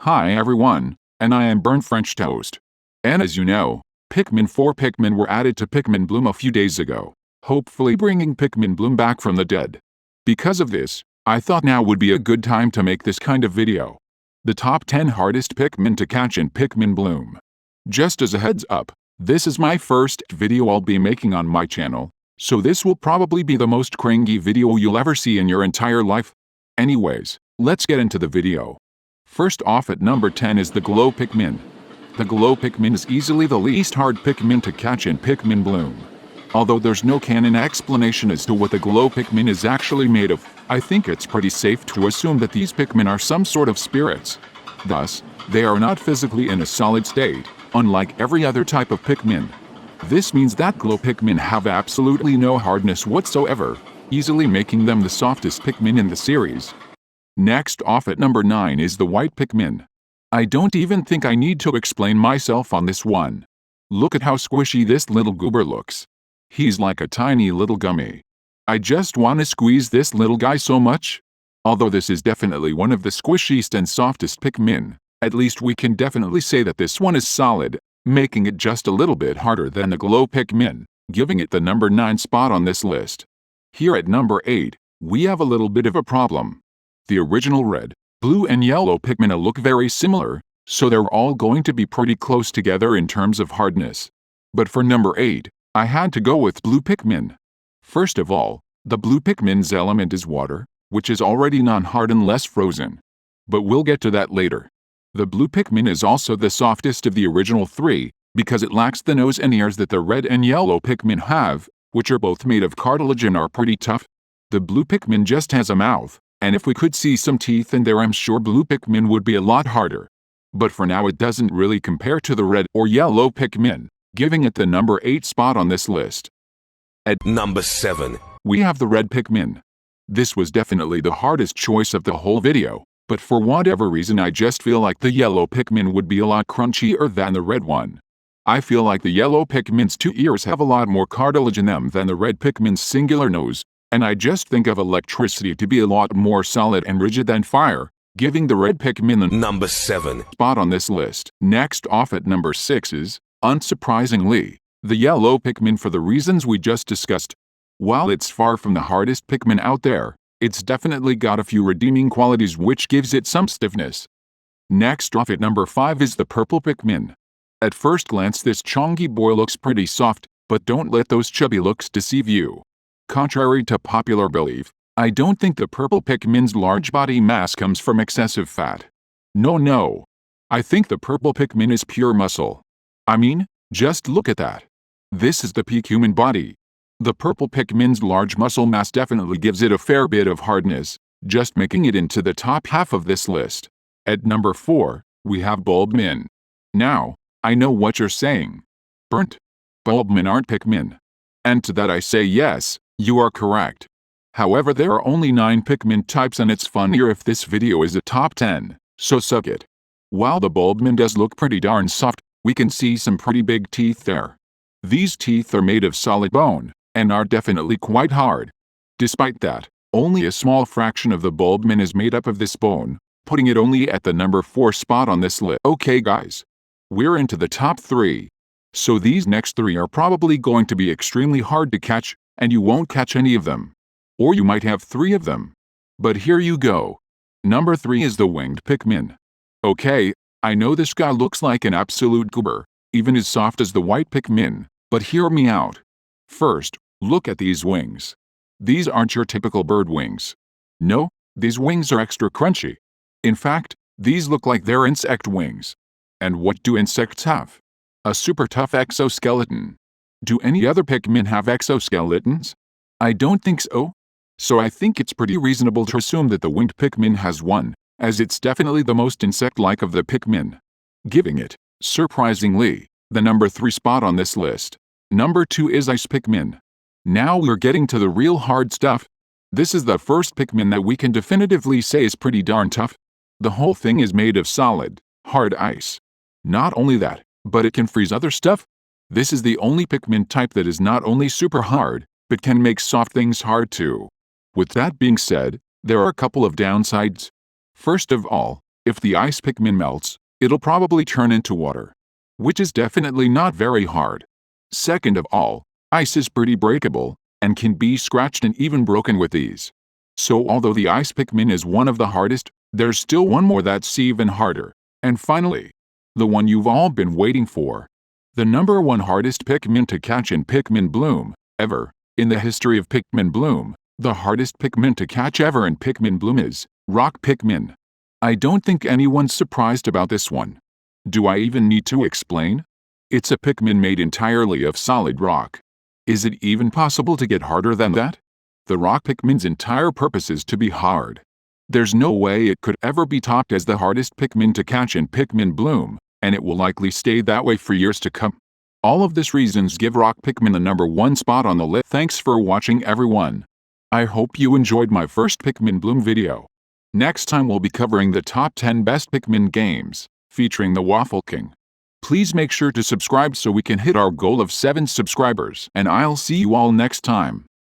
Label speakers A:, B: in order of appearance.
A: Hi everyone, and I am Burnt French Toast. And as you know, Pikmin 4 Pikmin were added to Pikmin Bloom a few days ago, hopefully bringing Pikmin Bloom back from the dead. Because of this, I thought now would be a good time to make this kind of video. The top 10 hardest Pikmin to catch in Pikmin Bloom. Just as a heads up, this is my first video I'll be making on my channel, so this will probably be the most cringy video you'll ever see in your entire life. Anyways, let's get into the video. First off at number 10 is the Glow Pikmin. The Glow Pikmin is easily the least hard Pikmin to catch in Pikmin Bloom. Although there's no canon explanation as to what the Glow Pikmin is actually made of, I think it's pretty safe to assume that these Pikmin are some sort of spirits. Thus, they are not physically in a solid state, unlike every other type of Pikmin. This means that Glow Pikmin have absolutely no hardness whatsoever, easily making them the softest Pikmin in the series. Next off at number 9 is the White Pikmin. I don't even think I need to explain myself on this one. Look at how squishy this little goober looks. He's like a tiny little gummy. I just want to squeeze this little guy so much. Although this is definitely one of the squishiest and softest Pikmin, at least we can definitely say that this one is solid, making it just a little bit harder than the Glow Pikmin, giving it the number 9 spot on this list. Here at number 8, we have a little bit of a problem. The original red, blue and yellow Pikmin look very similar, so they're all going to be pretty close together in terms of hardness. But for number 8, I had to go with blue Pikmin. First of all, the blue Pikmin's element is water, which is already non-hard unless frozen. But we'll get to that later. The blue Pikmin is also the softest of the original 3, because it lacks the nose and ears that the red and yellow Pikmin have, which are both made of cartilage and are pretty tough. The blue Pikmin just has a mouth, and if we could see some teeth in there I'm sure blue Pikmin would be a lot harder. But for now it doesn't really compare to the red or yellow Pikmin, giving it the number 8 spot on this list. At
B: number 7,
A: we have the red Pikmin. This was definitely the hardest choice of the whole video, but for whatever reason I just feel like the yellow Pikmin would be a lot crunchier than the red one. I feel like the yellow Pikmin's 2 ears have a lot more cartilage in them than the red Pikmin's singular nose, and I just think of electricity to be a lot more solid and rigid than fire, giving the red Pikmin the
B: number 7
A: spot on this list. Next off at number 6 is, unsurprisingly, the yellow Pikmin for the reasons we just discussed. While it's far from the hardest Pikmin out there, it's definitely got a few redeeming qualities which gives it some stiffness. Next off at number 5 is the purple Pikmin. At first glance this chonky boy looks pretty soft, but don't let those chubby looks deceive you. Contrary to popular belief, I don't think the purple Pikmin's large body mass comes from excessive fat. No. I think the purple Pikmin is pure muscle. I mean, just look at that. This is the peak human body. The purple Pikmin's large muscle mass definitely gives it a fair bit of hardness, just making it into the top half of this list. At number 4, we have Bulbmin. Now, I know what you're saying. Burnt. Bulbmin aren't Pikmin. And to that I say yes, you are correct. However, there are only 9 Pikmin types and it's funnier if this video is a top 10, so suck it. While the Bulbmin does look pretty darn soft, we can see some pretty big teeth there. These teeth are made of solid bone, and are definitely quite hard. Despite that, only a small fraction of the Bulbmin is made up of this bone, putting it only at the number 4 spot on this list. Okay guys, we're into the top 3. So these next 3 are probably going to be extremely hard to catch, and you won't catch any of them. Or you might have 3 of them. But here you go. Number 3 is the winged Pikmin. Okay, I know this guy looks like an absolute goober, even as soft as the white Pikmin, but hear me out. First, look at these wings. These aren't your typical bird wings. No, these wings are extra crunchy. In fact, these look like they're insect wings. And what do insects have? A super tough exoskeleton. Do any other Pikmin have exoskeletons? I don't think so. So I think it's pretty reasonable to assume that the winged Pikmin has one, as it's definitely the most insect-like of the Pikmin. Giving it, surprisingly, the number 3 spot on this list. Number 2 is Ice Pikmin. Now we're getting to the real hard stuff. This is the first Pikmin that we can definitively say is pretty darn tough. The whole thing is made of solid, hard ice. Not only that, but it can freeze other stuff. This is the only Pikmin type that is not only super hard, but can make soft things hard too. With that being said, there are a couple of downsides. First of all, If the ice Pikmin melts, it'll probably turn into water, which is definitely not very hard. Second of all, ice is pretty breakable and can be scratched and even broken with ease. So although the ice Pikmin is one of the hardest, there's still one more that's even harder. And finally, the one you've all been waiting for. The number one hardest Pikmin to catch in Pikmin Bloom ever. In the history of Pikmin Bloom, the hardest Pikmin to catch ever in Pikmin Bloom is Rock Pikmin. I don't think anyone's surprised about this one. Do I even need to explain? It's a Pikmin made entirely of solid rock. Is it even possible to get harder than that? The rock Pikmin's entire purpose is to be hard. There's no way it could ever be topped as the hardest Pikmin to catch in Pikmin Bloom, and it will likely stay that way for years to come. All of these reasons give Rock Pikmin the number one spot on the list. Thanks for watching, everyone. I hope you enjoyed my first Pikmin Bloom video. Next time we'll be covering the top 10 best Pikmin games, featuring the Waffle King. Please make sure to subscribe so we can hit our goal of 7 subscribers, and I'll see you all next time.